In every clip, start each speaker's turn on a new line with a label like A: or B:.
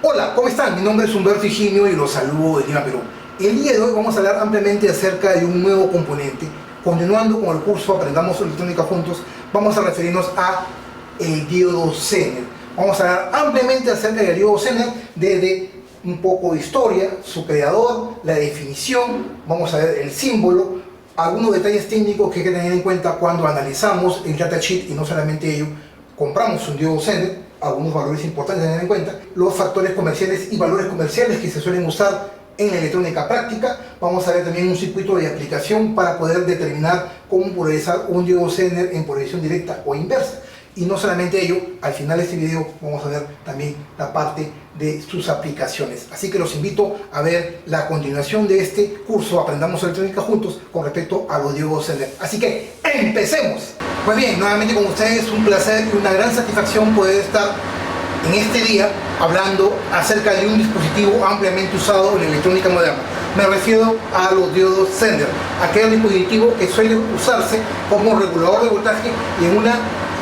A: Hola, ¿cómo están? Mi nombre es Humberto Higinio y los saludo de Lima, Perú. El día de hoy vamos a hablar ampliamente acerca de un nuevo componente. Continuando con el curso Aprendamos Electrónica Juntos, vamos a referirnos a el diodo Zener. Vamos a hablar ampliamente acerca del diodo Zener, desde un poco de historia, su creador, la definición, vamos a ver el símbolo, algunos detalles técnicos que hay que tener en cuenta cuando analizamos el datasheet y no solamente ello, compramos un diodo Zener, algunos valores importantes a tener en cuenta, los factores comerciales y valores comerciales que se suelen usar en la electrónica práctica. Vamos a ver también un circuito de aplicación para poder determinar cómo polarizar un diodo Zener en polarización directa o inversa. Y no solamente ello, al final de este video vamos a ver también la parte de sus aplicaciones. Así que los invito a ver la continuación de este curso Aprendamos Electrónica Juntos con respecto a los diodos Zener. Así que ¡empecemos! Pues bien, nuevamente con ustedes un placer y una gran satisfacción poder estar en este día hablando acerca de un dispositivo ampliamente usado en la electrónica moderna. Me refiero a los diodos Zener, aquel dispositivo que suele usarse como regulador de voltaje y en una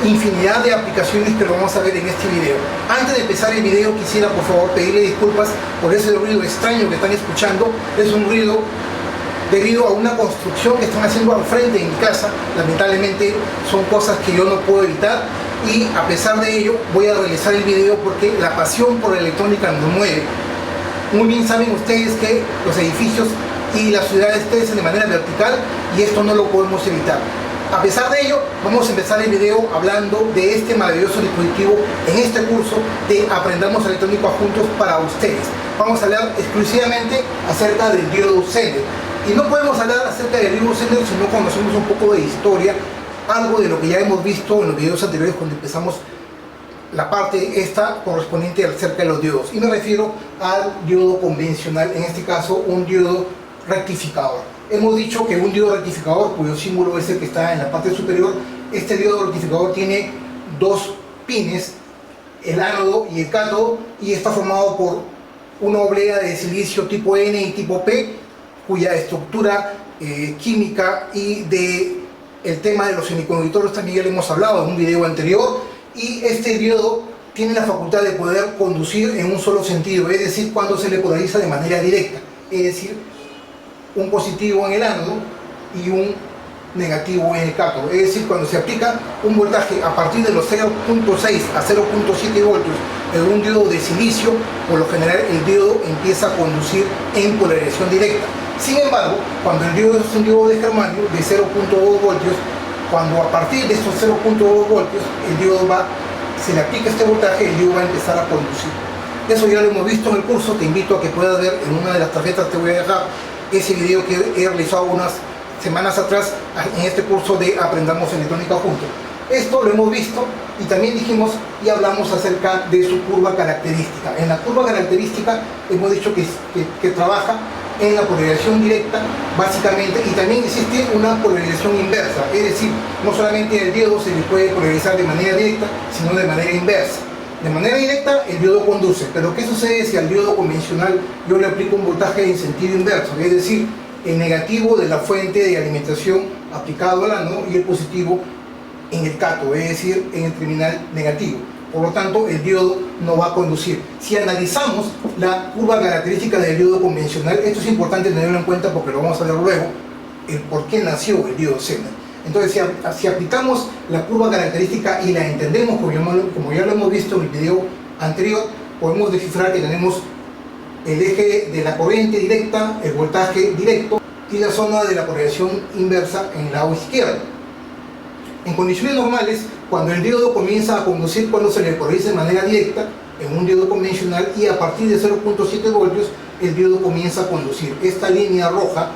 A: infinidad de aplicaciones que lo vamos a ver en este video. Antes de empezar el video quisiera por favor pedirle disculpas por ese ruido extraño que están escuchando. Es un ruido debido a una construcción que están haciendo al frente de mi casa. Lamentablemente son cosas que yo no puedo evitar y a pesar de ello voy a realizar el video porque la pasión por la electrónica nos mueve. Muy bien saben ustedes que los edificios y las ciudades crecen de manera vertical y esto no lo podemos evitar. A pesar de ello, vamos a empezar el video hablando de este maravilloso dispositivo en este curso de Aprendamos Electrónica Juntos para ustedes. Vamos a hablar exclusivamente acerca del diodo Zener. Y no podemos hablar acerca del diodo Zener si no conocemos un poco de historia, algo de lo que ya hemos visto en los videos anteriores cuando empezamos la parte esta correspondiente acerca de los diodos. Y me refiero al diodo convencional, en este caso un diodo rectificador. Hemos dicho que un diodo rectificador, cuyo símbolo es el que está en la parte superior, este diodo rectificador tiene dos pines, el ánodo y el cátodo, y está formado por una oblea de silicio tipo N y tipo P, cuya estructura química y de el tema de los semiconductores también ya lo hemos hablado en un video anterior. Y este diodo tiene la facultad de poder conducir en un solo sentido, es decir, cuando se le polariza de manera directa, es decir, un positivo en el ánodo y un negativo en el cátodo, es decir, cuando se aplica un voltaje a partir de los 0.6 a 0.7 voltios en un diodo de silicio, por lo general el diodo empieza a conducir en polarización directa. Sin embargo, cuando el diodo es un diodo de germanio de 0.2 voltios, cuando a partir de estos 0.2 voltios el diodo se le aplica este voltaje, el diodo va a empezar a conducir. Eso ya lo hemos visto en el curso. Te invito a que puedas ver en una de las tarjetas, te voy a dejar ese video que he realizado unas semanas atrás en este curso de Aprendamos Electrónica Juntos. Esto lo hemos visto y también dijimos y hablamos acerca de su curva característica. En la curva característica hemos dicho que trabaja en la polarización directa básicamente, y también existe una polarización inversa, es decir, no solamente el diodo se le puede polarizar de manera directa, sino de manera inversa. De manera directa el diodo conduce, pero ¿qué sucede si al diodo convencional yo le aplico un voltaje en sentido inverso? Es decir, el negativo de la fuente de alimentación aplicado al ánodo y el positivo en el cátodo, es decir, en el terminal negativo. Por lo tanto, el diodo no va a conducir. Si analizamos la curva característica del diodo convencional, esto es importante tenerlo en cuenta porque lo vamos a ver luego, el por qué nació el diodo Zener. Entonces, si aplicamos la curva característica y la entendemos como ya lo hemos visto en el video anterior, podemos descifrar que tenemos el eje de la corriente directa, el voltaje directo y la zona de la polarización inversa en el lado izquierdo. En condiciones normales, cuando el diodo comienza a conducir, cuando se le polariza de manera directa en un diodo convencional y a partir de 0.7 voltios el diodo comienza a conducir. Esta línea roja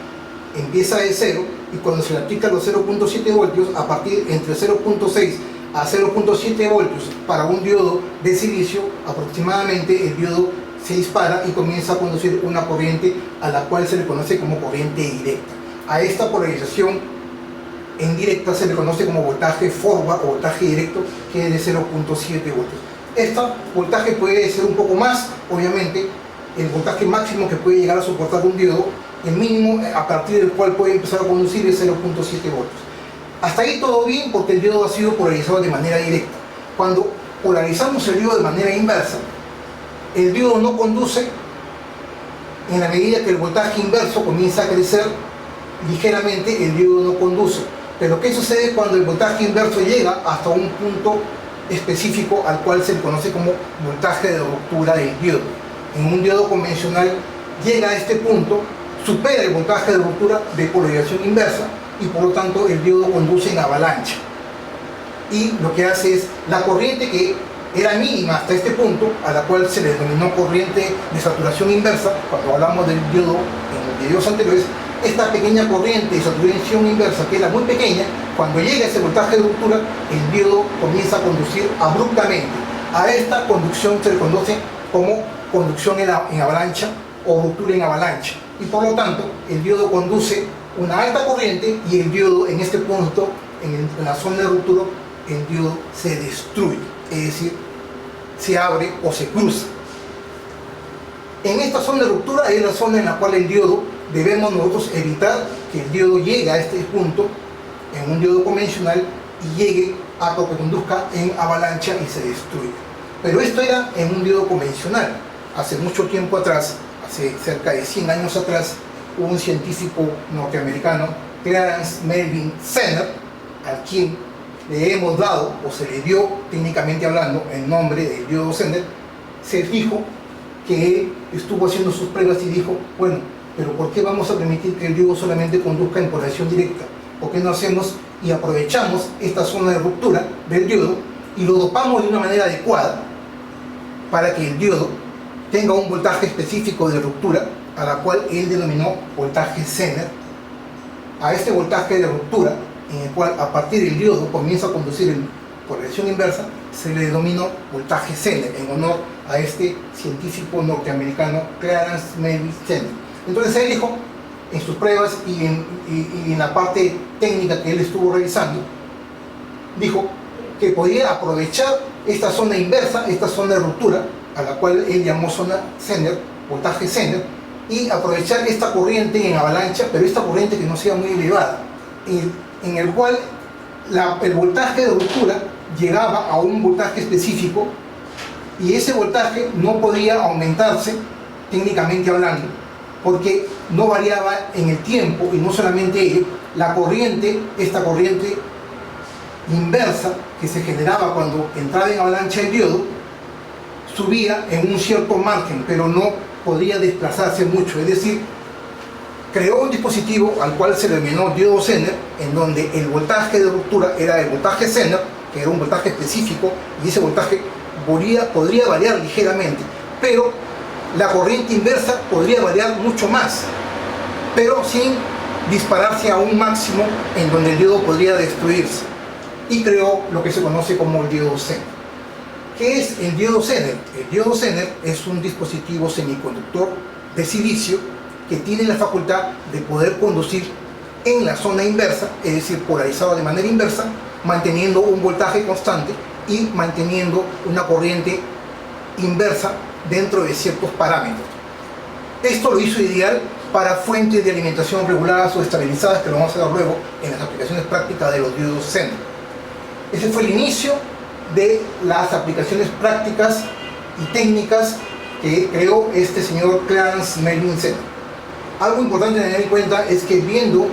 A: empieza de 0 y cuando se le aplica los 0.7 voltios, a partir entre 0.6 a 0.7 voltios para un diodo de silicio, aproximadamente el diodo se dispara y comienza a conducir una corriente a la cual se le conoce como corriente directa. A esta polarización en directa se le conoce como voltaje forward o voltaje directo, que es de 0.7 voltios. Este voltaje puede ser un poco más, obviamente, el voltaje máximo que puede llegar a soportar un diodo, el mínimo a partir del cual puede empezar a conducir es 0.7 voltios. Hasta ahí todo bien porque el diodo ha sido polarizado de manera directa. Cuando polarizamos el diodo de manera inversa, El diodo no conduce en la medida que el voltaje inverso comienza a crecer ligeramente, el diodo no conduce. Pero ¿qué sucede cuando el voltaje inverso llega hasta un punto específico al cual se le conoce como voltaje de ruptura del diodo? En un diodo convencional llega a este punto, supera el voltaje de ruptura de polarización inversa y por lo tanto el diodo conduce en avalancha. Y lo que hace es la corriente que era mínima hasta este punto, a la cual se le denominó corriente de saturación inversa, cuando hablamos del diodo en videos anteriores, esta pequeña corriente de saturación inversa, que era muy pequeña, cuando llega a ese voltaje de ruptura, el diodo comienza a conducir abruptamente. A esta conducción se le conoce como conducción en avalancha o ruptura en avalancha. Y por lo tanto, el diodo conduce una alta corriente y el diodo en este punto, en la zona de ruptura, el diodo se destruye, es decir, se abre o se cruza. En esta zona de ruptura es la zona en la cual el diodo debemos nosotros evitar que el diodo llegue a este punto en un diodo convencional y llegue a que conduzca en avalancha y se destruya. Pero esto era en un diodo convencional. Hace mucho tiempo atrás, hace cerca de 100 años atrás, hubo un científico norteamericano, Clarence Melvin Zener, al quien le hemos dado, o se le dio técnicamente hablando, el nombre del diodo Zener. Se dijo que él estuvo haciendo sus pruebas y dijo, bueno, pero ¿por qué vamos a permitir que el diodo solamente conduzca en polarización directa? ¿Por qué no hacemos y aprovechamos esta zona de ruptura del diodo y lo dopamos de una manera adecuada para que el diodo tenga un voltaje específico de ruptura, a la cual él denominó voltaje Zener? A este voltaje de ruptura, en el cual a partir del diodo comienza a conducir en polarización inversa, se le denominó voltaje Zener, en honor a este científico norteamericano Clarence Melvin Zener. Entonces él dijo, en sus pruebas y en la parte técnica que él estuvo realizando, dijo que podía aprovechar esta zona inversa, esta zona de ruptura, a la cual él llamó zona Zener, voltaje Zener, y aprovechar esta corriente en avalancha, pero esta corriente que no sea muy elevada, en el cual el voltaje de ruptura llegaba a un voltaje específico y ese voltaje no podía aumentarse técnicamente hablando, porque no variaba en el tiempo. Y no solamente ello, la corriente, esta corriente inversa que se generaba cuando entraba en avalancha el diodo, subía en un cierto margen, pero no podía desplazarse mucho. Es decir, creó un dispositivo al cual se le denominó diodo Zener, en donde el voltaje de ruptura era el voltaje Zener, que era un voltaje específico, y ese voltaje podría variar ligeramente, pero la corriente inversa podría variar mucho más, pero sin dispararse a un máximo en donde el diodo podría destruirse. Y creó lo que se conoce como el diodo Zener. ¿Qué es el diodo Zener? El diodo Zener es un dispositivo semiconductor de silicio que tiene la facultad de poder conducir en la zona inversa, es decir, polarizado de manera inversa, manteniendo un voltaje constante y manteniendo una corriente inversa dentro de ciertos parámetros. Esto lo hizo ideal para fuentes de alimentación reguladas o estabilizadas, que lo vamos a ver luego en las aplicaciones prácticas de los diodos Zener. Ese fue el inicio de las aplicaciones prácticas y técnicas que creó este señor Clarence Melvin Zener. Algo importante a tener en cuenta es que, viendo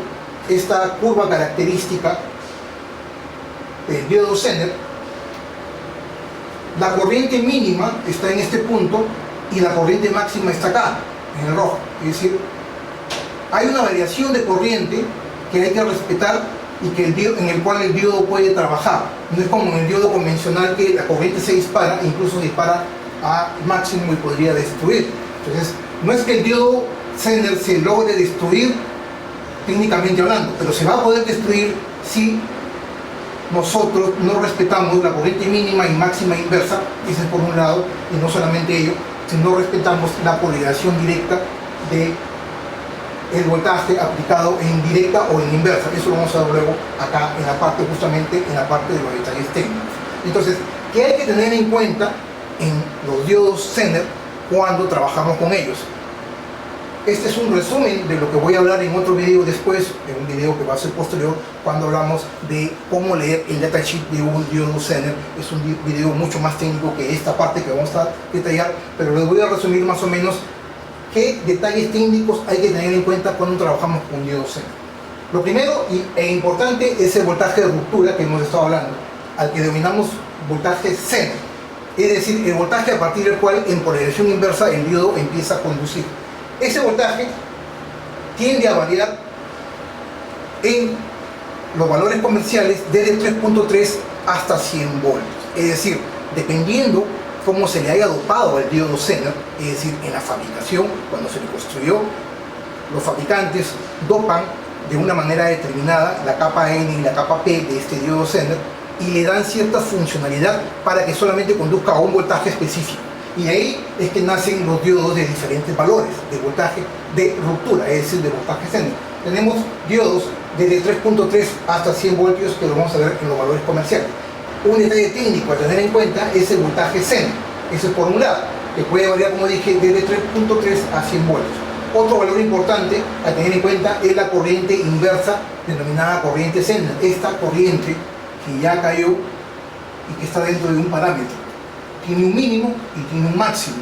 A: esta curva característica del diodo Zener, la corriente mínima está en este punto y la corriente máxima está acá, en el rojo. Es decir, hay una variación de corriente que hay que respetar y en el cual el diodo puede trabajar. No es como en el diodo convencional, que la corriente se dispara, incluso se dispara a máximo y podría destruir. Entonces, no es que el diodo Zener se logre destruir técnicamente hablando, pero se va a poder destruir si nosotros no respetamos la corriente mínima y máxima inversa, ese es por un lado, y no solamente ello, si no respetamos la polarización directa de el voltaje aplicado en directa o en inversa. Eso lo vamos a ver luego acá en la parte, justamente en la parte de los detalles técnicos. Entonces, ¿qué hay que tener en cuenta en los diodos Zener cuando trabajamos con ellos? Este es un resumen de lo que voy a hablar en otro video después, en un video que va a ser posterior, cuando hablamos de cómo leer el datasheet de un diodo Zener. Es un video mucho más técnico que esta parte que vamos a detallar, pero les voy a resumir más o menos qué detalles técnicos hay que tener en cuenta cuando trabajamos con un diodo Zener. Lo primero e importante es el voltaje de ruptura que hemos estado hablando, al que denominamos voltaje Zener, es decir, el voltaje a partir del cual en polarización inversa el diodo empieza a conducir. Ese voltaje tiende a variar en los valores comerciales desde 3.3 hasta 100 voltios. Es decir, dependiendo cómo se le haya dopado al diodo Zener, es decir, en la fabricación, cuando se le construyó, los fabricantes dopan de una manera determinada la capa N y la capa P de este diodo Zener y le dan cierta funcionalidad para que solamente conduzca a un voltaje específico. Y ahí es que nacen los diodos de diferentes valores de voltaje de ruptura, es decir, de voltaje Zener. Tenemos diodos desde 3.3 hasta 100 voltios que lo vamos a ver en los valores comerciales. Un detalle técnico a tener en cuenta es el voltaje Zener. Eso es por un lado, que puede variar, como dije, desde 3.3 a 100 voltios. Otro valor importante a tener en cuenta es la corriente inversa, denominada corriente Zener. Esta corriente que ya cayó y que está dentro de un parámetro. Tiene un mínimo y tiene un máximo.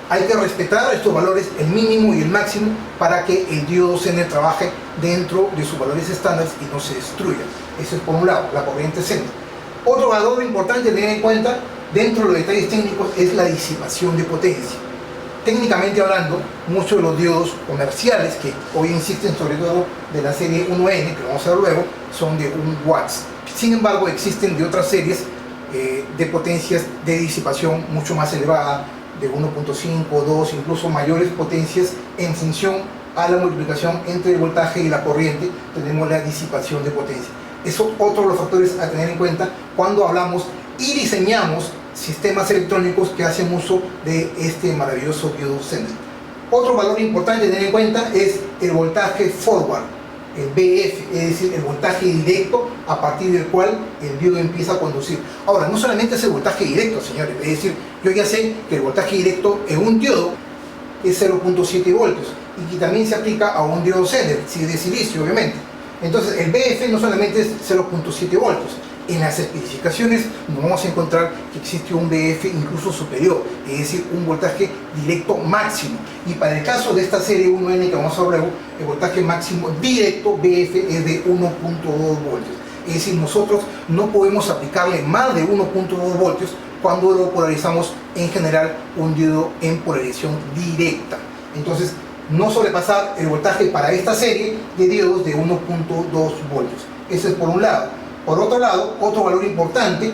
A: Hay que respetar estos valores, el mínimo y el máximo, para que el diodo Zener trabaje dentro de sus valores estándares y no se destruya. Eso es por un lado, la corriente Zener. Otro valor importante a tener en cuenta dentro de los detalles técnicos es la disipación de potencia. Técnicamente hablando, muchos de los diodos comerciales que hoy existen, sobre todo de la serie 1N, que vamos a ver luego, son de 1 watts. Sin embargo, existen de otras series de potencias de disipación mucho más elevada, de 1.5, 2, incluso mayores potencias en función a la multiplicación entre el voltaje y la corriente. Tenemos la disipación de potencia. Eso es otro de los factores a tener en cuenta cuando hablamos y diseñamos sistemas electrónicos que hacen uso de este maravilloso diodo Zener. Otro valor importante a tener en cuenta es el voltaje forward, el VF, es decir, el voltaje directo a partir del cual el diodo empieza a conducir. Ahora, no solamente es el voltaje directo, señores, es decir, yo ya sé que el voltaje directo en un diodo es 0.7 voltios y que también se aplica a un diodo Zener, si es de silicio, obviamente. Entonces, el VF no solamente es 0.7 voltios. En las especificaciones nos vamos a encontrar que existe un VF incluso superior, es decir, un voltaje directo máximo. Y para el caso de esta serie 1N que vamos a ver, el voltaje máximo directo VF es de 1.2 voltios. Es decir, nosotros no podemos aplicarle más de 1.2 voltios cuando lo polarizamos en general un diodo en polarización directa. Entonces, no sobrepasar el voltaje para esta serie de diodos de 1.2 voltios. Eso es por un lado. Por otro lado, otro valor importante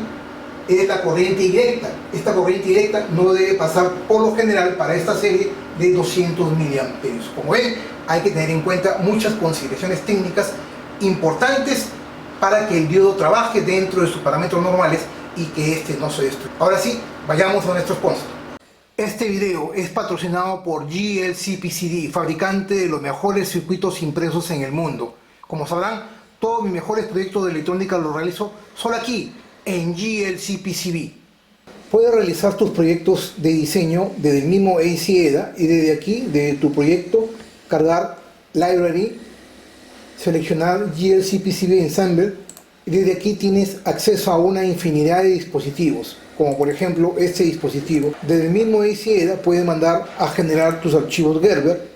A: es la corriente directa. Esta corriente directa no debe pasar por lo general para esta serie de 200 miliamperios. Como ven, hay que tener en cuenta muchas consideraciones técnicas importantes para que el diodo trabaje dentro de sus parámetros normales y que este no se destruya. Ahora sí, vayamos a nuestro sponsor. Este video es patrocinado por GLC-PCD, fabricante de los mejores circuitos impresos en el mundo. Como sabrán, todos mis mejores proyectos de electrónica los realizo solo aquí, en GLC-PCB. Puedes realizar tus proyectos de diseño desde el mismo AC-EDA y desde aquí, desde tu proyecto, cargar Library, seleccionar GLC-PCB Ensemble y desde aquí tienes acceso a una infinidad de dispositivos, como por ejemplo este dispositivo. Desde el mismo AC-EDA puedes mandar a generar tus archivos Gerber,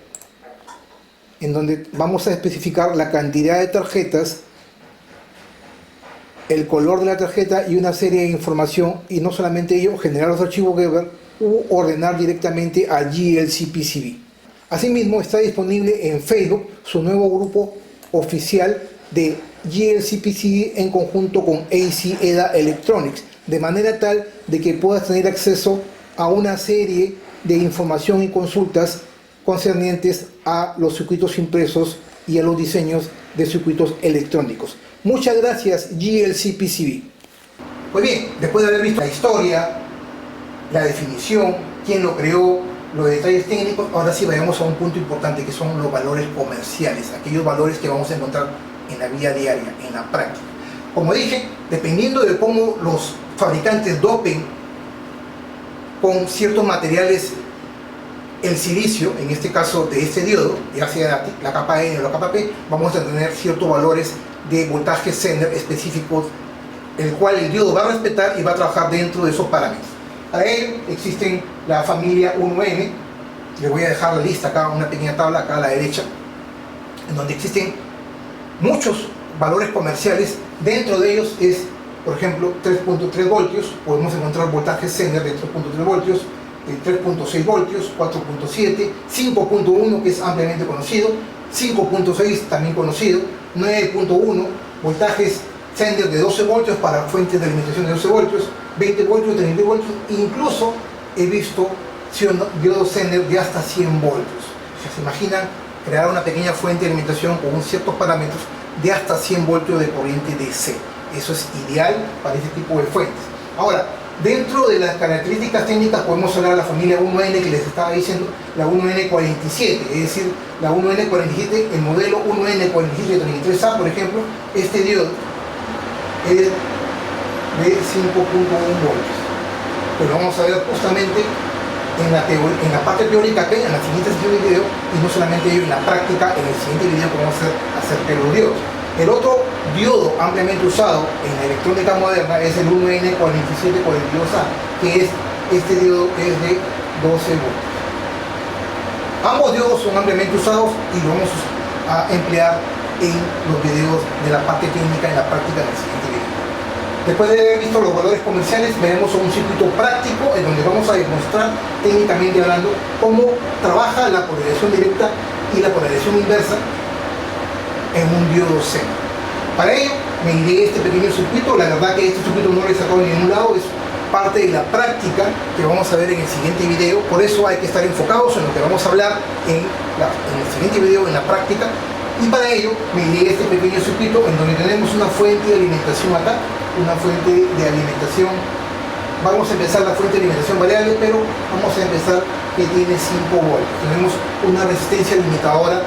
A: en donde vamos a especificar la cantidad de tarjetas, el color de la tarjeta y una serie de información, y no solamente ello, generar los archivos Gerber u ordenar directamente a GLC-PCB. Asimismo, está disponible en Facebook su nuevo grupo oficial de GLC-PCB en conjunto con AC-EDA Electronics, de manera tal de que puedas tener acceso a una serie de información y consultas concernientes a los circuitos impresos y a los diseños de circuitos electrónicos. Muchas gracias, GLC-PCB. Pues bien, después de haber visto la historia, la definición, quién lo creó, los detalles técnicos, ahora sí vayamos a un punto importante que son los valores comerciales, aquellos valores que vamos a encontrar en la vida diaria, en la práctica. Como dije, dependiendo de cómo los fabricantes dopen con ciertos materiales el silicio, en este caso de este diodo, ya sea la capa N o la capa P, vamos a tener ciertos valores de voltaje Zener específicos, el cual el diodo va a respetar y va a trabajar dentro de esos parámetros. Para ello existen la familia 1N, les voy a dejar la lista acá, una pequeña tabla acá a la derecha, en donde existen muchos valores comerciales. Dentro de ellos es, por ejemplo, 3.3 voltios, podemos encontrar voltaje Zener de 3.3 voltios, 3.6 voltios, 4.7, 5.1 que es ampliamente conocido, 5.6 también conocido, 9.1 voltajes Zener de 12 voltios para fuentes de alimentación de 12 voltios, 20 voltios, 30 voltios, incluso he visto diodos Zener de hasta 100 voltios. O sea, se imaginan crear una pequeña fuente de alimentación con ciertos parámetros de hasta 100 voltios de corriente DC. Eso es ideal para este tipo de fuentes. Ahora, dentro de las características técnicas podemos hablar de la familia 1N que les estaba diciendo, la 1N47, es decir, la 1N47, el modelo 1N4733A, por ejemplo, este diodo es de 5.1 voltios. Pero vamos a ver justamente en la parte teórica acá, en la siguiente sesión de video, y no solamente en la práctica, en el siguiente video que vamos a hacer acerca de los diodos. El otro diodo ampliamente usado en la electrónica moderna es el 1N4742A, que es este diodo es de 12 voltios. Ambos diodos son ampliamente usados y lo vamos a emplear en los videos de la parte técnica, en la práctica del siguiente video. Después de haber visto los valores comerciales, veremos un circuito práctico en donde vamos a demostrar técnicamente hablando cómo trabaja la polarización directa y la polarización inversa en un diodo Zener. Para ello me iré a este pequeño circuito. La verdad que este circuito no lo he sacado de ningún lado, es parte de la práctica que vamos a ver en el siguiente video. Por eso hay que estar enfocados en lo que vamos a hablar en el siguiente video, en la práctica. Y para ello me iré a este pequeño circuito en donde tenemos una fuente de alimentación acá, una fuente de alimentación. Vamos a empezar la fuente de alimentación variable, pero vamos a empezar que tiene 5 voltios. Tenemos una resistencia limitadora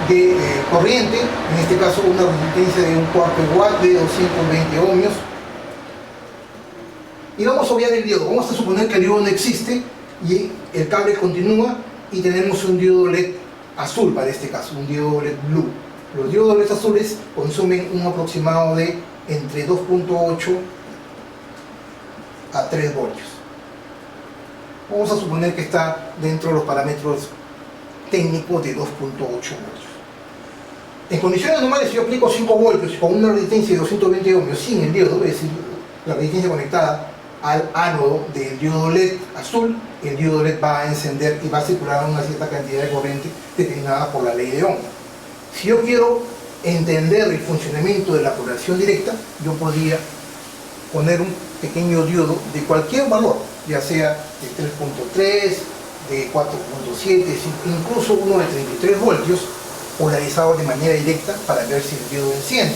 A: de corriente, en este caso una resistencia de 1/4 watt de 220 ohmios. Y vamos a obviar el diodo. Vamos a suponer que el diodo no existe y el cable continúa y tenemos un diodo LED azul para este caso, un diodo LED blue. Los diodos LED azules consumen un aproximado de entre 2.8 a 3 voltios. Vamos a suponer que está dentro de los parámetros técnicos de 2.8 voltios. En condiciones normales, si yo aplico 5 voltios con una resistencia de 220 ohmios sin el diodo, es decir, la resistencia conectada al ánodo del diodo LED azul, el diodo LED va a encender y va a circular una cierta cantidad de corriente determinada por la ley de Ohm. Si yo quiero entender el funcionamiento de la polarización directa, yo podría poner un pequeño diodo de cualquier valor, ya sea de 3.3, de 4.7, incluso uno de 33 voltios, polarizado de manera directa para ver si el diodo enciende.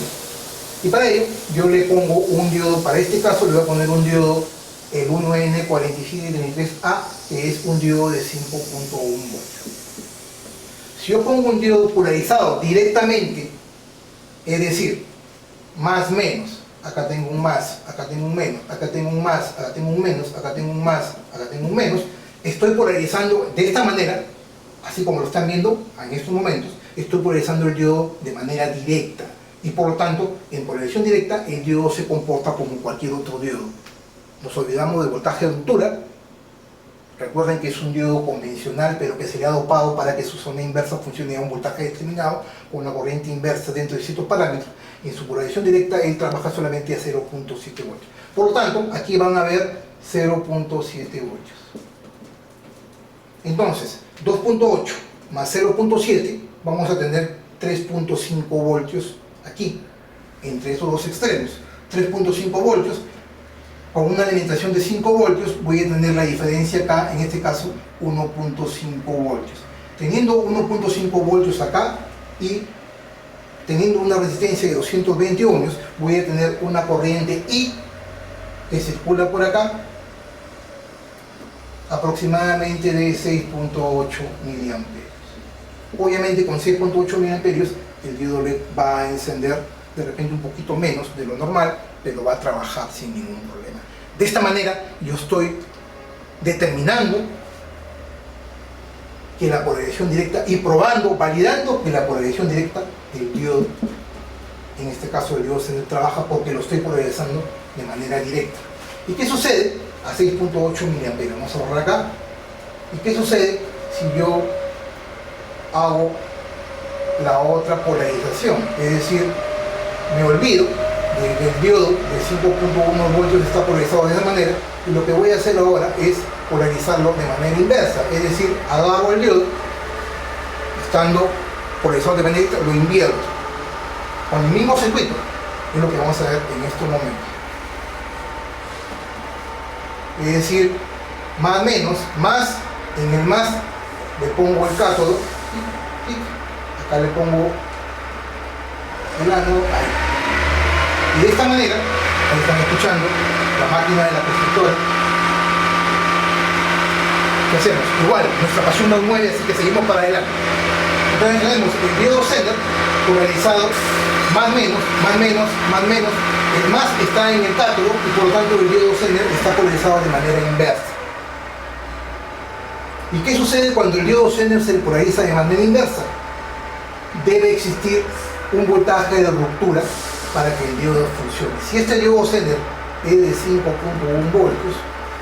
A: Y para ello yo le pongo un diodo, para este caso le voy a poner un diodo, el 1N4733A, que es un diodo de 5.1 voltios. Si yo pongo un diodo polarizado directamente, es decir, más menos, acá tengo un más, acá tengo un menos, acá tengo un más, acá tengo un menos, acá tengo un más, acá tengo un menos, estoy polarizando de esta manera, así como lo están viendo en estos momentos, estoy polarizando el diodo de manera directa y por lo tanto en polarización directa el diodo se comporta como cualquier otro diodo. Nos olvidamos del voltaje de ruptura. Recuerden que es un diodo convencional pero que se le ha dopado para que su zona inversa funcione a un voltaje determinado con una corriente inversa dentro de ciertos parámetros. En su polarización directa él trabaja solamente a 0.7 voltios. Por lo tanto aquí van a ver 0.7 voltios. Entonces 2.8 más 0.7 vamos a tener 3.5 voltios aquí, entre esos dos extremos. 3.5 voltios, con una alimentación de 5 voltios, voy a tener la diferencia acá, en este caso 1.5 voltios. Teniendo 1.5 voltios acá y teniendo una resistencia de 220 ohmios, voy a tener una corriente I que circula por acá, aproximadamente de 6.8 miliamperios. Obviamente con 6.8 miliamperios el diodo LED va a encender de repente un poquito menos de lo normal, pero va a trabajar sin ningún problema. De esta manera yo estoy determinando que la polarización directa y probando, validando que la polarización directa del diodo, en este caso el diodo Zener, trabaja porque lo estoy polarizando de manera directa. ¿Y qué sucede? A 6.8 mA. Vamos a borrar acá. ¿Y qué sucede si yo hago la otra polarización? Es decir, me olvido del diodo de 5.1 voltios está polarizado de esa manera, y lo que voy a hacer ahora es polarizarlo de manera inversa. Es decir, agarro el diodo, estando polarizado de manera directa, lo invierto con el mismo circuito. Es lo que vamos a ver en estos momentos. Es decir, más menos, más, en el más le pongo el cátodo, acá le pongo el ánodo, ahí. Y de esta manera, ahí están escuchando la máquina de la constructora. ¿Qué hacemos? Igual, nuestra pasión nos mueve, así que seguimos para adelante. Entonces tenemos el diodo Zener polarizado, más menos, más menos, más menos. El más está en el cátodo y por lo tanto el diodo Zener está polarizado de manera inversa. ¿Y qué sucede cuando el diodo Zener se polariza de manera inversa? Debe existir un voltaje de ruptura para que el diodo funcione. Si este diodo Zener es de 5.1 voltios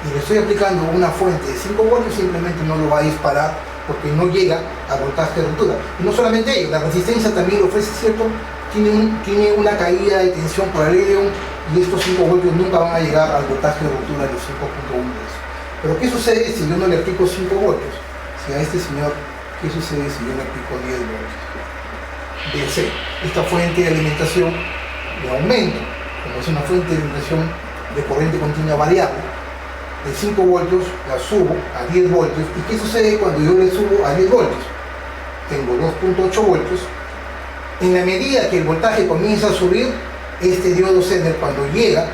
A: y le estoy aplicando una fuente de 5 voltios, simplemente no lo va a disparar porque no llega al voltaje de ruptura. Y no solamente ello, la resistencia también lo ofrece, ¿cierto? Tiene una caída de tensión por el ion y estos 5 voltios nunca van a llegar al voltaje de ruptura de los 5.1 voltios. Pero ¿qué sucede si yo no le aplico 5 voltios? Si a este señor, ¿qué sucede si yo le aplico 10 voltios? DC, esta fuente de alimentación de aumento, como es una fuente de alimentación de corriente continua variable, de 5 voltios la subo a 10 voltios. ¿Y qué sucede cuando yo le subo a 10 voltios? Tengo 2.8 voltios. En la medida que el voltaje comienza a subir, este diodo Zener, cuando llega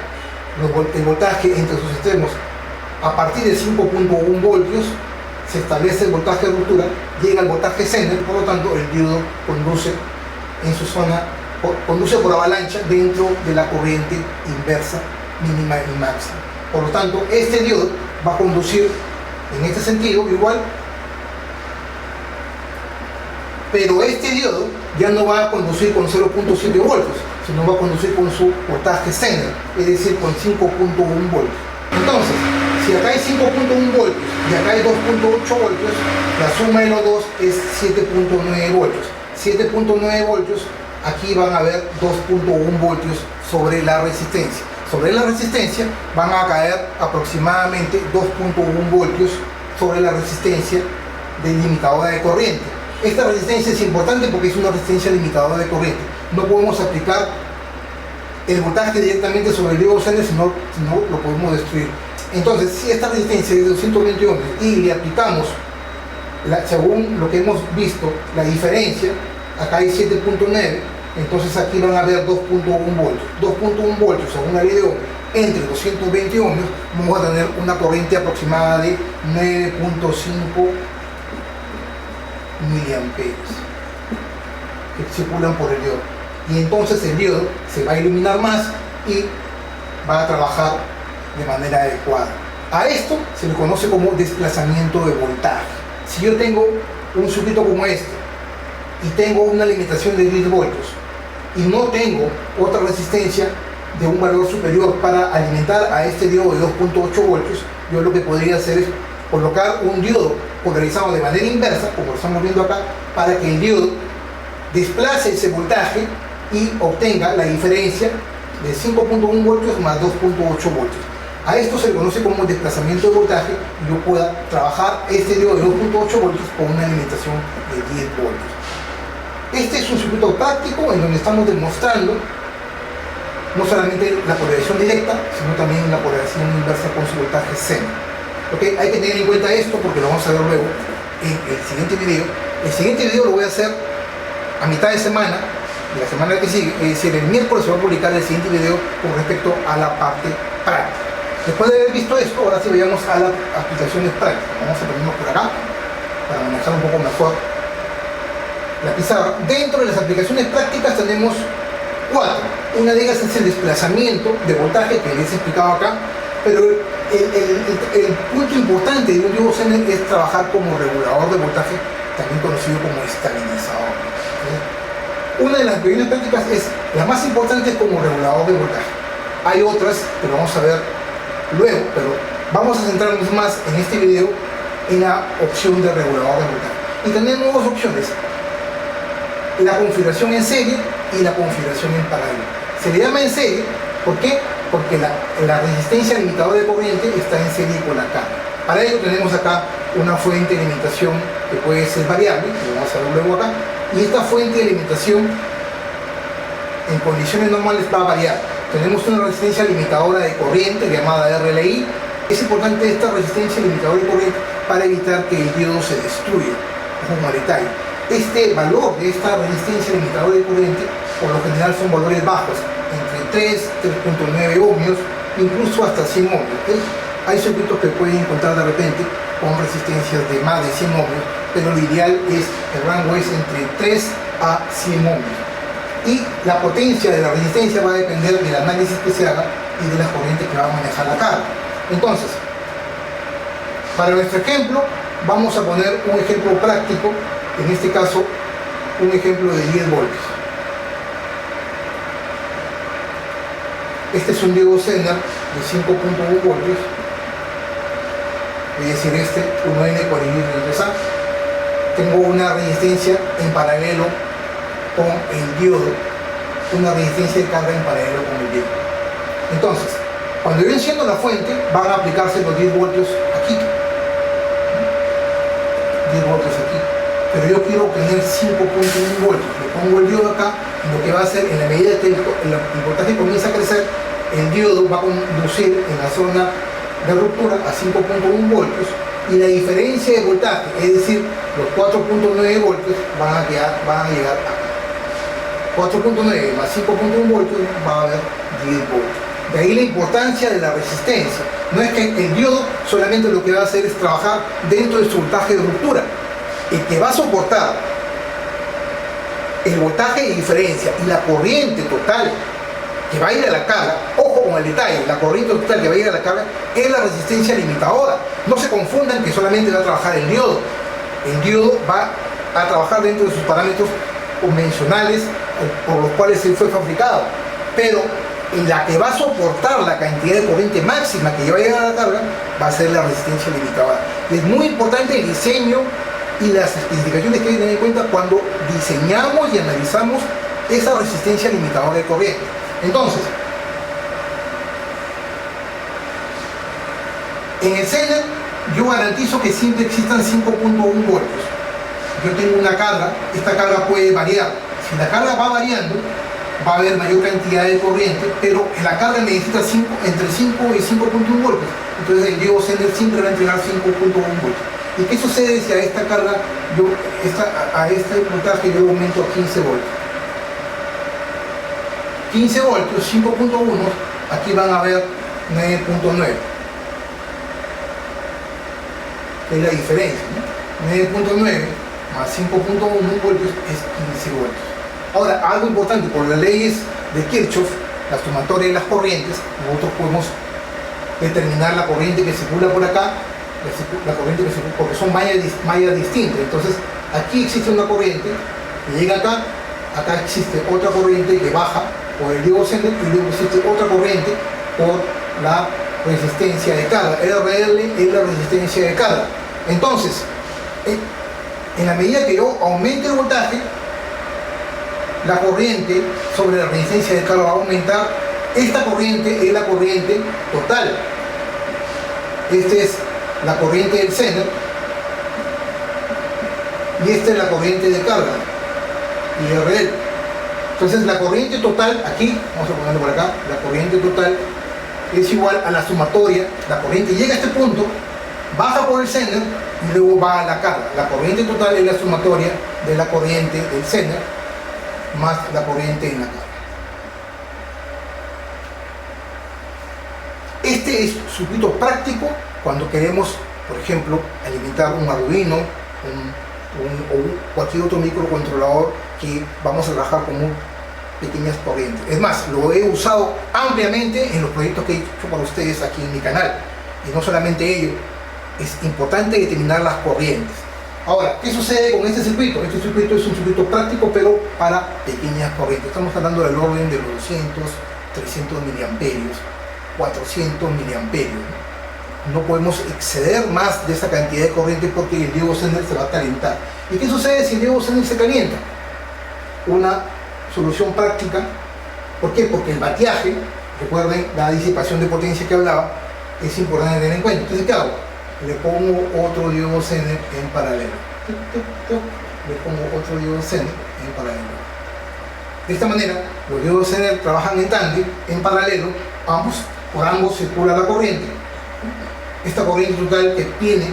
A: el voltaje entre sus extremos a partir de 5.1 voltios, se establece el voltaje de ruptura, llega al voltaje Zener, por lo tanto el diodo conduce en su zona, conduce por avalancha dentro de la corriente inversa mínima y máxima. Por lo tanto, este diodo va a conducir en este sentido igual, pero este diodo ya no va a conducir con 0.7 voltios, sino va a conducir con su voltaje Zener, es decir, con 5.1 voltios. Entonces, si acá hay 5.1 voltios y acá hay 2.8 voltios, la suma de los dos es 7.9 voltios. 7.9 voltios, aquí van a haber 2.1 voltios sobre la resistencia. Sobre la resistencia van a caer aproximadamente 2.1 voltios sobre la resistencia delimitadora de corriente. Esta resistencia es importante porque es una resistencia limitadora de corriente. No podemos aplicar el voltaje directamente sobre el diodo Zener, sino lo podemos destruir. Entonces, si esta resistencia es de 220 ohms y le aplicamos, según lo que hemos visto, la diferencia, acá hay 7.9, entonces aquí van a haber 2.1 voltios. 2.1 voltios según la ley de Ohm entre 220 ohms, vamos a tener una corriente aproximada de 9.5 miliamperes que circulan por el diodo. Y entonces el diodo se va a iluminar más y va a trabajar de manera adecuada. A esto se le conoce como desplazamiento de voltaje. Si yo tengo un circuito como este y tengo una limitación de 10 voltios y no tengo otra resistencia de un valor superior para alimentar a este diodo de 2.8 voltios, yo lo que podría hacer es colocar un diodo polarizado de manera inversa, como lo estamos viendo acá, para que el diodo desplace ese voltaje y obtenga la diferencia de 5.1 voltios más 2.8 voltios. A esto se le conoce como desplazamiento de voltaje y yo pueda trabajar este diodo de 2.8 voltios con una alimentación de 10 voltios. Este es un circuito práctico en donde estamos demostrando no solamente la polarización directa, sino también la polarización inversa con su voltaje Zener. ¿Okay? Hay que tener en cuenta esto porque lo vamos a ver luego en el siguiente video. El siguiente video lo voy a hacer a mitad de semana, de la semana que sigue, es decir, el miércoles se va a publicar el siguiente video con respecto a la parte práctica. Después de haber visto esto, ahora sí vayamos a las aplicaciones prácticas. Vamos a ponernos por acá para manejar un poco mejor la pizarra. Dentro de las aplicaciones prácticas tenemos 4. Una de ellas es el desplazamiento de voltaje que les he explicado acá, pero el punto importante importante de un diodo Zener es trabajar como regulador de voltaje, también conocido como estabilizador. Una de las pequeñas prácticas es, la más importante, como regulador de voltaje. Hay otras que lo vamos a ver luego, pero vamos a centrarnos más en este video en la opción de regulador de voltaje. Y tenemos dos opciones: la configuración en serie y la configuración en paralelo. Se le llama en serie, ¿por qué? Porque la resistencia limitadora de corriente está en serie con la carga. Para ello tenemos acá una fuente de limitación que puede ser variable, que vamos a ver luego acá, y esta fuente de limitación en condiciones normales va a variar. Tenemos una resistencia limitadora de corriente llamada RLI. Es importante esta resistencia limitadora de corriente para evitar que el diodo se destruya. Ojo al detalle. Este valor de esta resistencia limitadora de corriente por lo general son valores bajos, entre 3, 3.9 ohmios, incluso hasta 100 ohmios. ¿Okay? Hay circuitos que pueden encontrar de repente con resistencias de más de 100 ohmios, pero lo ideal es, el rango es entre 3 a 100 ohmios. Y la potencia de la resistencia va a depender del análisis que se haga y de las corrientes que va a manejar la carga. Entonces, para nuestro ejemplo, vamos a poner un ejemplo práctico, en este caso, un ejemplo de 10 voltios. Este es un diodo Zener de 5.1 voltios, es decir, este 1N43A. Tengo una resistencia en paralelo con el diodo, una resistencia de carga en paralelo con el diodo. Entonces, cuando yo enciendo la fuente, van a aplicarse los 10 voltios aquí, 10 voltios aquí, pero yo quiero obtener 5.1 voltios. Le pongo el diodo acá, y lo que va a hacer, en la medida que el voltaje comienza a crecer, el diodo va a conducir en la zona de ruptura a 5.1 voltios, y la diferencia de voltaje, es decir, los 4.9 voltios van a llegar acá. 4.9 más 5.1 voltios va a haber 10 voltios. De ahí la importancia de la resistencia. No es que el diodo solamente lo que va a hacer es trabajar dentro de su voltaje de ruptura. El que va a soportar el voltaje de diferencia y la corriente total que va a ir a la carga, ojo con el detalle, la corriente total que va a ir a la carga es la resistencia limitadora. No se confundan que solamente va a trabajar el diodo. El diodo va a trabajar dentro de sus parámetros convencionales por los cuales él fue fabricado, pero la que va a soportar la cantidad de corriente máxima que va a llegar a la carga va a ser la resistencia limitadora. Es muy importante el diseño y las especificaciones que hay que tener en cuenta cuando diseñamos y analizamos esa resistencia limitadora de corriente. Entonces, en el Zener yo garantizo que siempre existan 5.1 voltios. Yo tengo una carga, esta carga puede variar. Si la carga va variando, va a haber mayor cantidad de corriente, pero la carga necesita entre 5 y 5.1 voltios. Entonces el diodo Zener siempre va a entregar 5.1 voltios. ¿Y qué sucede si a esta carga, a este voltaje yo aumento a 15 voltios? 15 voltios, 5.1, aquí van a haber 9.9. Es la diferencia, ¿no? 9.9 más 5.1 voltios es 15 voltios. Ahora, algo importante, por las leyes de Kirchhoff, la sumatoria de las corrientes, nosotros podemos determinar la corriente que circula por acá, la corriente que circula, porque son mallas distintas. Entonces, aquí existe una corriente que llega acá, acá existe otra corriente que baja por el diodo Zener, y luego existe otra corriente por la resistencia de carga. RL es la resistencia de carga. Entonces, en la medida que yo aumente el voltaje, la corriente sobre la resistencia de carga va a aumentar. Esta corriente es la corriente total. Esta es la corriente del Zener y esta es la corriente de carga, IRL. Entonces la corriente total, aquí, vamos a ponerlo por acá, la corriente total es igual a la sumatoria. La corriente llega a este punto, baja por el Zener y luego va a la carga. La corriente total es la sumatoria de la corriente del Zener más la corriente en la carga. Este es un circuito práctico cuando queremos, por ejemplo, alimentar un Arduino o cualquier otro microcontrolador que vamos a trabajar con muy pequeñas corrientes. Es más, lo he usado ampliamente en los proyectos que he hecho para ustedes aquí en mi canal. Y no solamente ello, es importante determinar las corrientes. Ahora, ¿qué sucede con este circuito? Este circuito es un circuito práctico, pero para pequeñas corrientes. Estamos hablando del orden de los 200, 300 miliamperios, 400 miliamperios. No podemos exceder más de esa cantidad de corriente porque el diodo Zener se va a calentar. ¿Y qué sucede si el diodo Zener se calienta? Una solución práctica. ¿Por qué? Porque el bateaje, recuerden la disipación de potencia que hablaba, es importante tener en cuenta. Entonces, ¿qué hago? Le pongo otro diodo Zener en paralelo. Le pongo otro diodo Zener en paralelo. De esta manera, los diodos Zener trabajan en tándem, en paralelo, por ambos circula la corriente. Esta corriente total que viene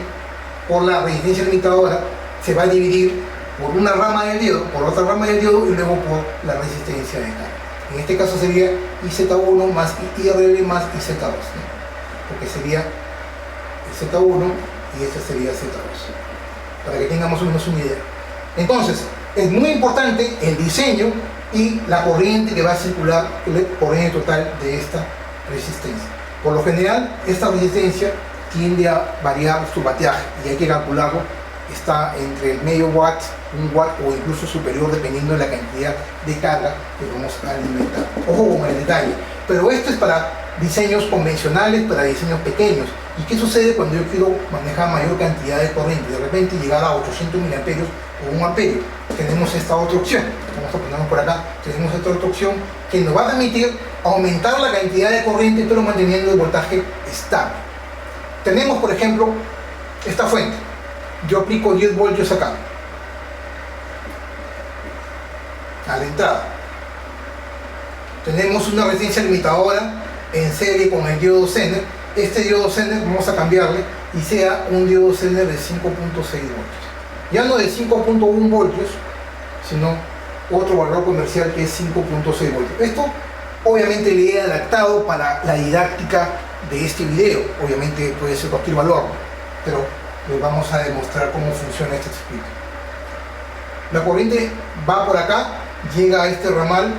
A: por la resistencia limitadora se va a dividir por una rama del diodo, por otra rama del diodo y luego por la resistencia de carga. En este caso sería IZ1 más IRL más IZ2, ¿no? Porque sería Z1 y este sería Z2, para que tengamos más o menos una idea. Entonces, es muy importante el diseño y la corriente que va a circular, la corriente total de esta resistencia. Por lo general, esta resistencia tiende a variar su bateaje y hay que calcularlo. Está entre el medio watt, un watt o incluso superior dependiendo de la cantidad de carga que vamos a alimentar. Ojo con el detalle, pero esto es para diseños convencionales, para diseños pequeños. ¿Y qué sucede cuando yo quiero manejar mayor cantidad de corriente? De repente llegar a 800 miliamperios o 1 amperio. Tenemos esta otra opción. Vamos a ponernos por acá. Tenemos esta otra opción que nos va a permitir aumentar la cantidad de corriente pero manteniendo el voltaje estable. Tenemos, por ejemplo, esta fuente. Yo aplico 10 voltios acá, a la entrada. Tenemos una resistencia limitadora en serie con el diodo Zener. Este diodo Zener vamos a cambiarle y sea un diodo Zener de 5.6 voltios. Ya no de 5.1 voltios, sino otro valor comercial que es 5.6 voltios. Esto obviamente le he adaptado para la didáctica de este video. Obviamente puede ser cualquier valor, pero les vamos a demostrar cómo funciona este circuito. La corriente va por acá, llega a este ramal,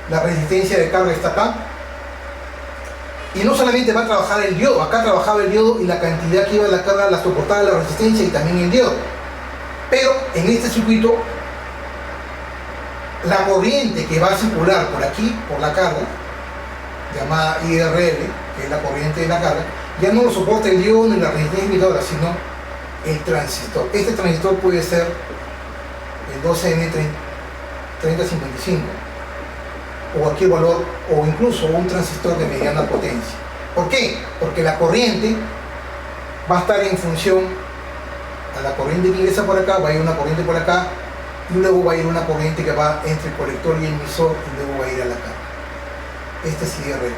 A: la resistencia de carga está acá, y no solamente va a trabajar el diodo, acá trabajaba el diodo y la cantidad que iba a la carga la soportaba la resistencia y también el diodo. Pero en este circuito, la corriente que va a circular por aquí, por la carga, llamada IRL, que es la corriente de la carga, ya no lo soporta el diodo ni la resistencia limitadora, sino el transistor. Este transistor puede ser el 12N3055 o cualquier valor, o incluso un transistor de mediana potencia. ¿Por qué? Porque la corriente va a estar en función a la corriente que ingresa por acá, va a ir una corriente por acá y luego va a ir una corriente que va entre el colector y el emisor y luego va a ir a la carga. Este es IRL.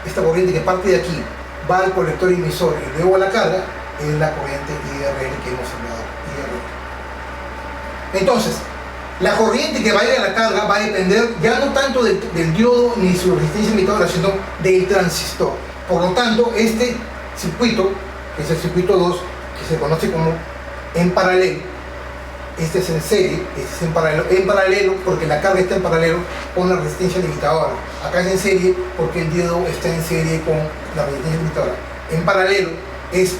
A: Esta corriente que parte de aquí va al colector emisor y luego a la carga es la corriente IRL que hemos hablado. IRL. Entonces, la corriente que va a ir a la carga va a depender ya no tanto del diodo ni su resistencia limitadora, sino del transistor. Por lo tanto, este circuito, que es el circuito 2, que se conoce como en paralelo, este es en serie, este es en paralelo porque la carga está en paralelo con la resistencia limitadora. Acá es en serie porque el diodo está en serie con la resistencia limitadora. En paralelo es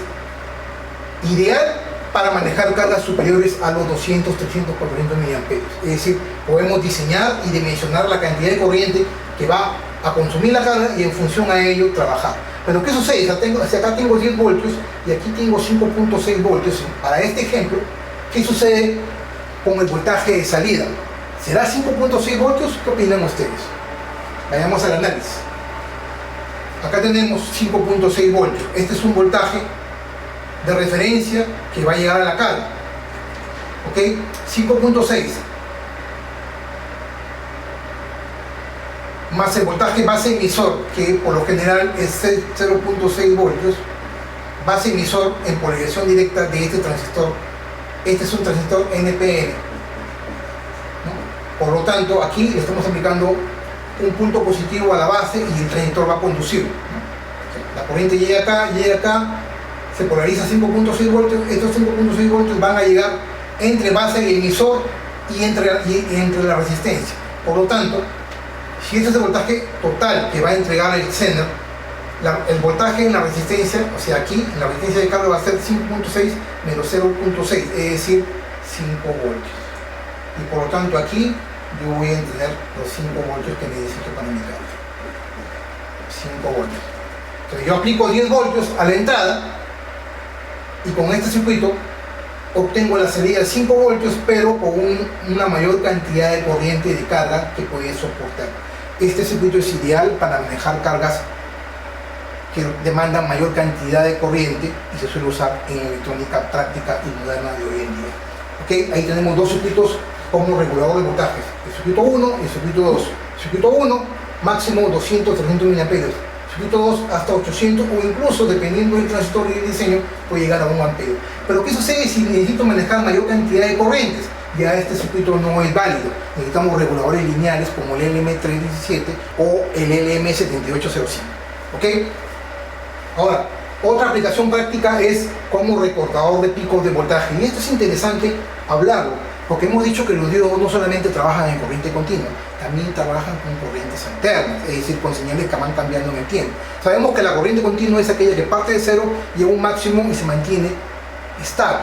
A: ideal para manejar cargas superiores a los 200, 300, 400 miliamperios. Es decir, podemos diseñar y dimensionar la cantidad de corriente que va a consumir la carga y en función a ello trabajar. Pero ¿qué sucede? Si acá tengo 10 voltios y aquí tengo 5.6 voltios, para este ejemplo, ¿qué sucede con el voltaje de salida? ¿Será 5.6 voltios? ¿Qué opinan ustedes? Vayamos al análisis. Acá tenemos 5.6 voltios. Este es un voltaje de referencia que va a llegar a la carga. ¿Ok? 5.6 más el voltaje base emisor, que por lo general es 0.6 voltios, base emisor en polarización directa de este transistor. Este es un transistor NPN, ¿no? Por lo tanto, aquí le estamos aplicando un punto positivo a la base y el transistor va a conducir, ¿no? La corriente llega acá, se polariza 5.6 voltios. Estos 5.6 voltios van a llegar entre base y emisor y entre la resistencia. Por lo tanto, si este es el voltaje total que va a entregar el Zener, el voltaje en la resistencia, o sea aquí, en la resistencia de carga va a ser 5.6 menos 0.6, es decir, 5 voltios. Y por lo tanto aquí yo voy a tener los 5 voltios que necesito para mi carga. 5 voltios. Entonces yo aplico 10 voltios a la entrada y con este circuito obtengo la salida de 5 voltios, pero con una mayor cantidad de corriente de carga que puede soportar. Este circuito es ideal para manejar cargas que demandan mayor cantidad de corriente y se suele usar en electrónica práctica y moderna de hoy en día. ¿Okay? Ahí tenemos dos circuitos como regulador de voltajes, el circuito 1 y el circuito 2. Circuito 1, máximo 200-300 mA. Circuito 2 hasta 800 o incluso, dependiendo del transistor y del diseño, puede llegar a 1 ampere. Pero ¿qué sucede si necesito manejar mayor cantidad de corrientes? Ya este circuito no es válido. Necesitamos reguladores lineales como el LM317 o el LM7805. ¿Ok? Ahora, otra aplicación práctica es como recortador de picos de voltaje. Y esto es interesante hablarlo, porque hemos dicho que los diodos no solamente trabajan en corriente continua, también trabajan con corrientes alternas, es decir, con señales que van cambiando en el tiempo. Sabemos que la corriente continua es aquella que parte de cero, llega a un máximo y se mantiene estable.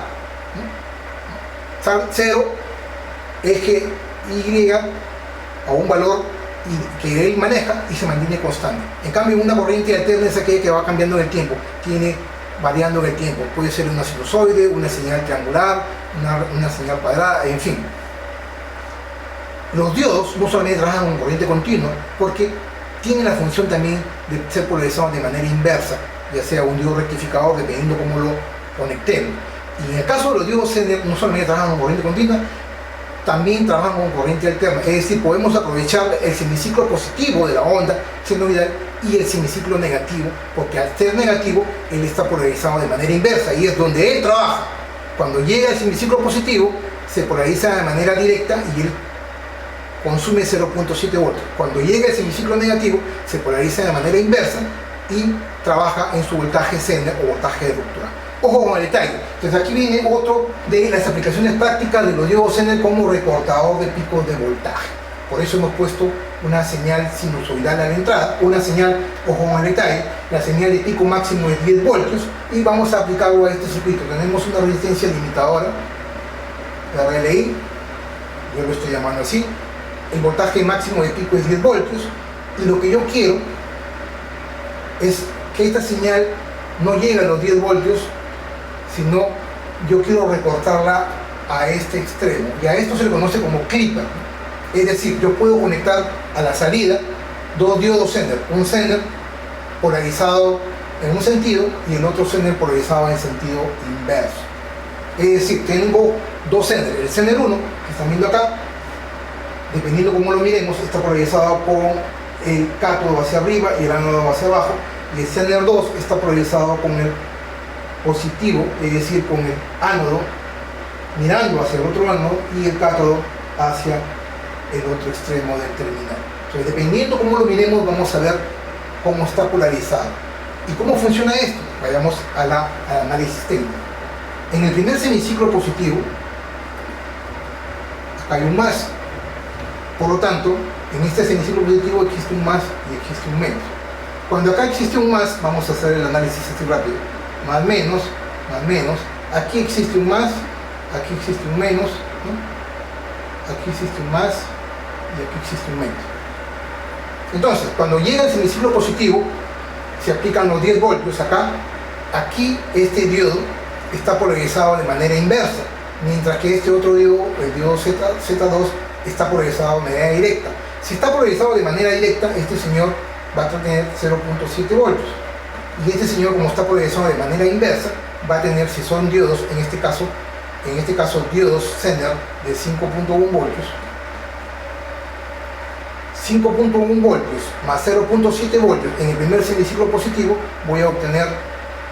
A: Cero, eje Y a un valor que él maneja y se mantiene constante. En cambio, una corriente alterna es aquella que va cambiando en el tiempo, tiene variando en el tiempo. Puede ser una sinusoide, una señal triangular, una señal cuadrada, en fin. Los diodos no solamente trabajan con corriente continua, porque tienen la función también de ser polarizados de manera inversa, ya sea un diodo rectificador, dependiendo cómo lo conectemos. Y en el caso de los diodos Zener, no solamente trabajan con corriente continua, también trabajan con corriente alterna, es decir, podemos aprovechar el semiciclo positivo de la onda senoidal y el semiciclo negativo, porque al ser negativo, él está polarizado de manera inversa y es donde él trabaja. Cuando llega el semiciclo positivo, se polariza de manera directa y él consume 0.7 voltios. Cuando llega el semiciclo negativo, se polariza de manera inversa y trabaja en su voltaje Zener o voltaje de ruptura. Ojo con el detalle. Entonces aquí viene otro de las aplicaciones prácticas de los diodos Zener como recortador de picos de voltaje. Por eso hemos puesto una señal sinusoidal a la entrada, una señal, ojo con el detalle, la señal de pico máximo es 10 voltios y vamos a aplicarlo a este circuito. Tenemos una resistencia limitadora, la RLI, yo lo estoy llamando así. El voltaje máximo de pico es 10 voltios y lo que yo quiero es que esta señal no llegue a los 10 voltios, sino yo quiero recortarla a este extremo, y a esto se le conoce como clipper. Es decir, yo puedo conectar a la salida dos diodos Zener, un Zener polarizado en un sentido y el otro Zener polarizado en sentido inverso. Es decir, tengo dos Zener, el Zener 1 que están viendo acá, dependiendo cómo lo miremos, está polarizado con el cátodo hacia arriba y el ánodo hacia abajo, y el Zener 2 está polarizado con el positivo, es decir, con el ánodo mirando hacia el otro ánodo y el cátodo hacia el otro extremo del terminal. Entonces, dependiendo cómo lo miremos, vamos a ver cómo está polarizado. ¿Y cómo funciona esto? Vayamos al análisis técnico. En el primer semiciclo positivo, acá hay un más. Por lo tanto, en este semiciclo positivo existe un más y existe un menos. Cuando acá existe un más, vamos a hacer el análisis así rápido. Más menos, aquí existe un más, aquí existe un menos, ¿no? Aquí existe un más y aquí existe un menos. Entonces, cuando llega el semiciclo positivo, se aplican los 10 voltios acá. Aquí este diodo está polarizado de manera inversa, mientras que este otro diodo, el diodo Z2, está polarizado de manera directa. Si está polarizado de manera directa, este señor va a tener 0.7 voltios. Y este señor, como está polarizado de manera inversa, va a tener, si son diodos, en este caso diodos Zener de 5.1 voltios, 5.1 voltios más 0.7 voltios en el primer semiciclo positivo, voy a obtener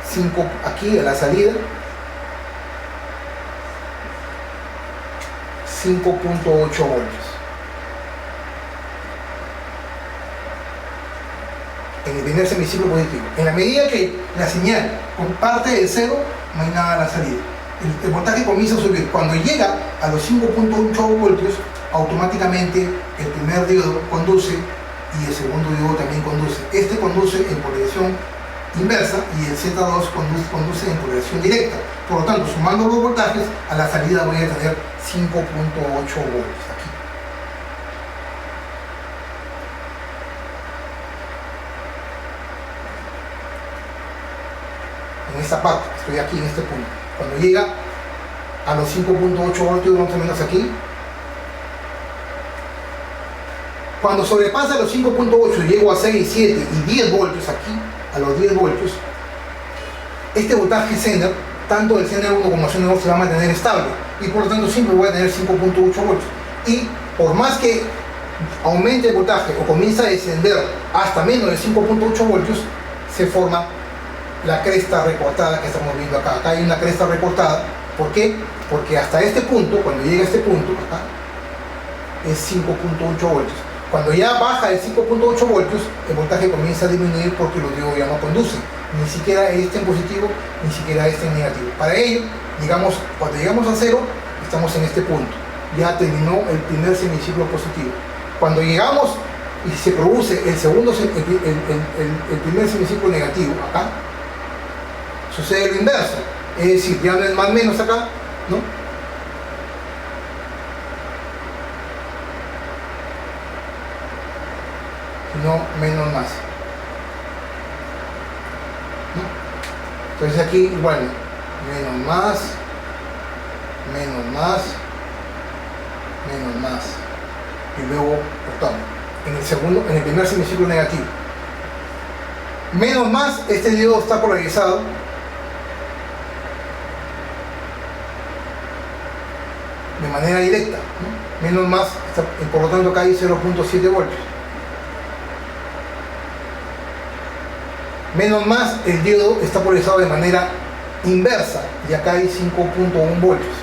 A: 5 aquí a la salida, 5.8 voltios. En el primer semiciclo positivo. En la medida que la señal parte del cero, no hay nada a la salida. El voltaje comienza a subir. Cuando llega a los 5.8 voltios, automáticamente el primer diodo conduce y el segundo diodo también conduce. Este conduce en polarización inversa y el Z2 conduce en polarización directa. Por lo tanto, sumando los voltajes, a la salida voy a tener 5.8 voltios aquí. En esta parte, estoy aquí en este punto. Cuando llega a los 5.8 voltios, más o menos aquí, cuando sobrepasa los 5.8 llego a 6, 7 y 10 voltios aquí, a los 10 voltios, este voltaje Zener, tanto el Zener 1 como el Zener 2 se va a mantener estable y por lo tanto siempre voy a tener 5.8 voltios. Y por más que aumente el voltaje o comienza a descender hasta menos de 5.8 voltios, se forma la cresta recortada que estamos viendo acá. Acá hay una cresta recortada. ¿Por qué? Porque hasta este punto, cuando llega a este punto, acá, es 5.8 voltios. Cuando ya baja de 5.8 voltios, el voltaje comienza a disminuir porque los diodos ya no conducen. Ni siquiera este en positivo, ni siquiera este en negativo. Para ello, digamos, cuando llegamos a cero, estamos en este punto. Ya terminó el primer semiciclo positivo. Cuando llegamos y se produce el primer semiciclo negativo, acá, sucede lo inverso. Es decir, ya no es más menos acá, ¿no? Sino menos más, ¿no? Entonces aquí igual, menos más, menos más, menos más, y luego cortamos. En el primer semiciclo negativo, menos más, este diodo está polarizado de manera directa, ¿no? Menos más, por lo tanto acá hay 0.7 voltios. Menos más, el diodo está polarizado de manera inversa y acá hay 5.1 voltios.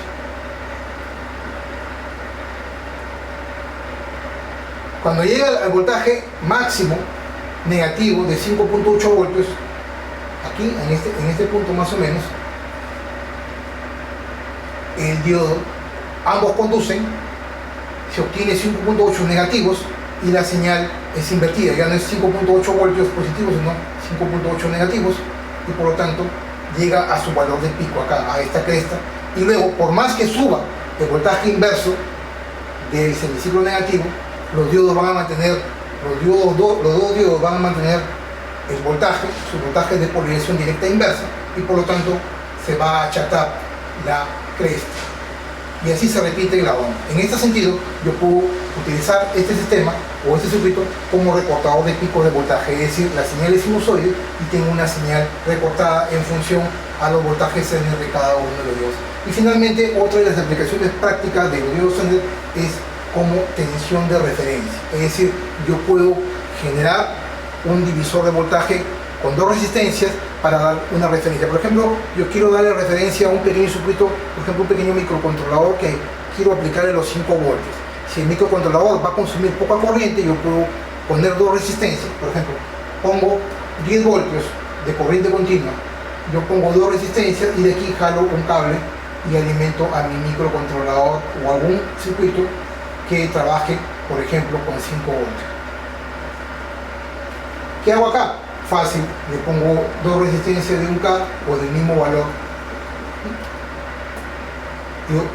A: Cuando llega al voltaje máximo negativo de 5.8 voltios, aquí en este punto más o menos, el diodo, ambos conducen, se obtiene 5.8 negativos y la señal es invertida, ya no es 5.8 voltios positivos, sino 5.8 negativos, y por lo tanto llega a su valor de pico acá, a esta cresta, y luego por más que suba el voltaje inverso del semiciclo negativo, los diodos van a mantener, los dos diodos van a mantener el voltaje, su voltaje de polarización directa e inversa, y por lo tanto se va a achatar la cresta. Y así se repite la onda. En este sentido, yo puedo utilizar este sistema o este circuito como recortador de pico de voltaje, es decir, la señal es sinusoide y tengo una señal recortada en función a los voltajes Zener de cada uno de los diodos. Y finalmente, otra de las aplicaciones prácticas de los diodos Zener es como tensión de referencia, es decir, yo puedo generar un divisor de voltaje con dos resistencias para dar una referencia. Por ejemplo, yo quiero darle referencia a un pequeño circuito, por ejemplo, un pequeño microcontrolador que quiero aplicarle los 5 voltios. Si el microcontrolador va a consumir poca corriente, yo puedo poner dos resistencias. Por ejemplo, pongo 10 voltios de corriente continua, yo pongo dos resistencias y de aquí jalo un cable y alimento a mi microcontrolador o algún circuito que trabaje, por ejemplo, con 5 voltios. ¿Qué hago acá? Fácil, le pongo dos resistencias de 1K o del mismo valor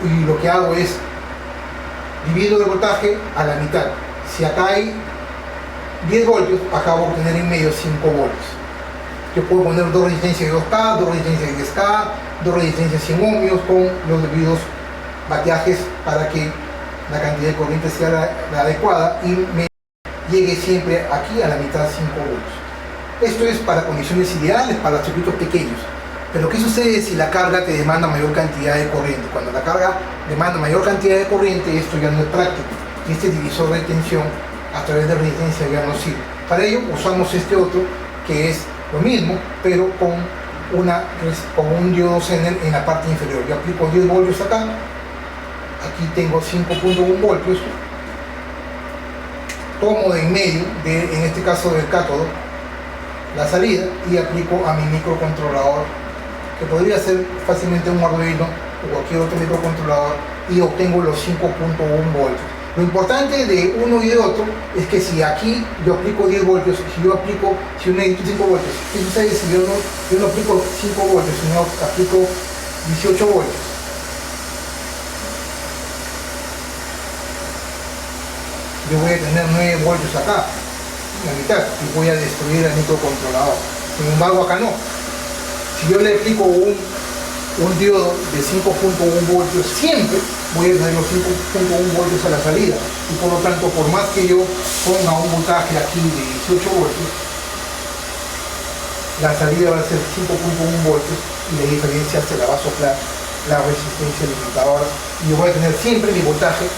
A: y lo que hago es divido el voltaje a la mitad. Si acá hay 10 voltios, acá voy a obtener en medio 5 voltios. Yo puedo poner dos resistencias de 2K, dos resistencias de 10K, dos resistencias 100 ohmios con los debidos bateajes para que la cantidad de corriente sea la adecuada y me llegue siempre aquí a la mitad 5 voltios. Esto es para condiciones ideales, para circuitos pequeños. Pero ¿qué sucede si la carga te demanda mayor cantidad de corriente? Cuando la carga demanda mayor cantidad de corriente, esto ya no es práctico. Y este divisor de tensión a través de resistencia ya no sirve. Para ello usamos este otro, que es lo mismo, pero con un diodo Zener en la parte inferior. Yo aplico 10 voltios acá. Aquí tengo 5.1 voltios. Tomo de en medio, en este caso del cátodo, la salida y aplico a mi microcontrolador, que podría ser fácilmente un Arduino o cualquier otro microcontrolador, y obtengo los 5.1 voltios. Lo importante de uno y de otro es que si aquí yo aplico 10 voltios, si uno necesita 5 voltios, ¿qué sucede si yo no aplico 5 voltios, sino aplico 18 voltios? Yo voy a tener 9 voltios acá, en la mitad, y voy a destruir el microcontrolador. Sin embargo, acá no. Si yo le aplico un diodo de 5.1 voltios, siempre voy a tener los 5.1 voltios a la salida, y por lo tanto, por más que yo ponga un voltaje aquí de 18 voltios, la salida va a ser 5.1 voltios y la diferencia se la va a soplar la resistencia limitadora, y yo voy a tener siempre mi voltaje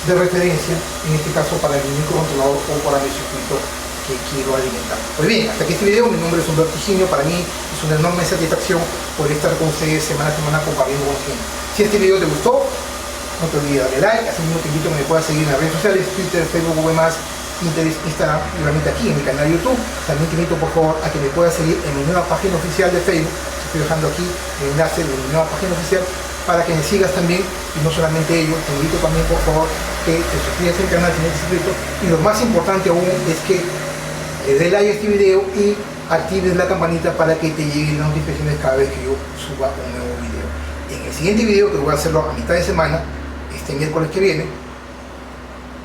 A: de referencia, en este caso para mi microcontrolador o para mi circuito que quiero alimentar. Pues bien, hasta aquí este video. Mi nombre es Humberto Higinio. Para mí es una enorme satisfacción poder estar con ustedes semana a semana compartiendo con ustedes. Si este video te gustó, no te olvides darle like. Asimismo te invito a que me puedas seguir en las redes sociales, Twitter, Facebook, Google+, Pinterest, Instagram, y obviamente aquí en mi canal de YouTube. También te invito por favor a que me puedas seguir en mi nueva página oficial de Facebook. Estoy dejando aquí el enlace de mi nueva página oficial para que me sigas también, y no solamente ello, te invito también por favor que te suscribas al canal si no estás suscrito, y lo más importante aún es que le des like a este video y actives la campanita para que te lleguen las notificaciones cada vez que yo suba un nuevo video. En el siguiente video, que voy a hacerlo a mitad de semana, este miércoles que viene,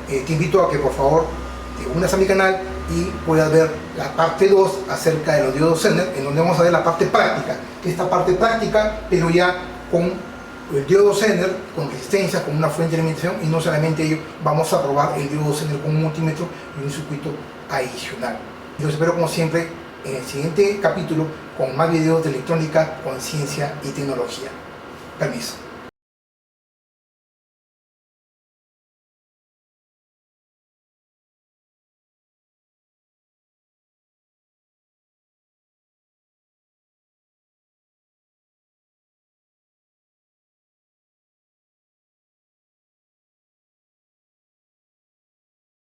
A: te invito a que por favor te unas a mi canal y puedas ver la parte 2 acerca de los diodos Zener, en donde vamos a ver la parte práctica. Esta parte práctica, pero ya con el diodo Zener, con resistencia, con una fuente de alimentación, y no solamente ello, vamos a probar el diodo Zener con un multímetro y un circuito adicional. Y los espero como siempre en el siguiente capítulo con más videos de electrónica, conciencia y tecnología. Permiso.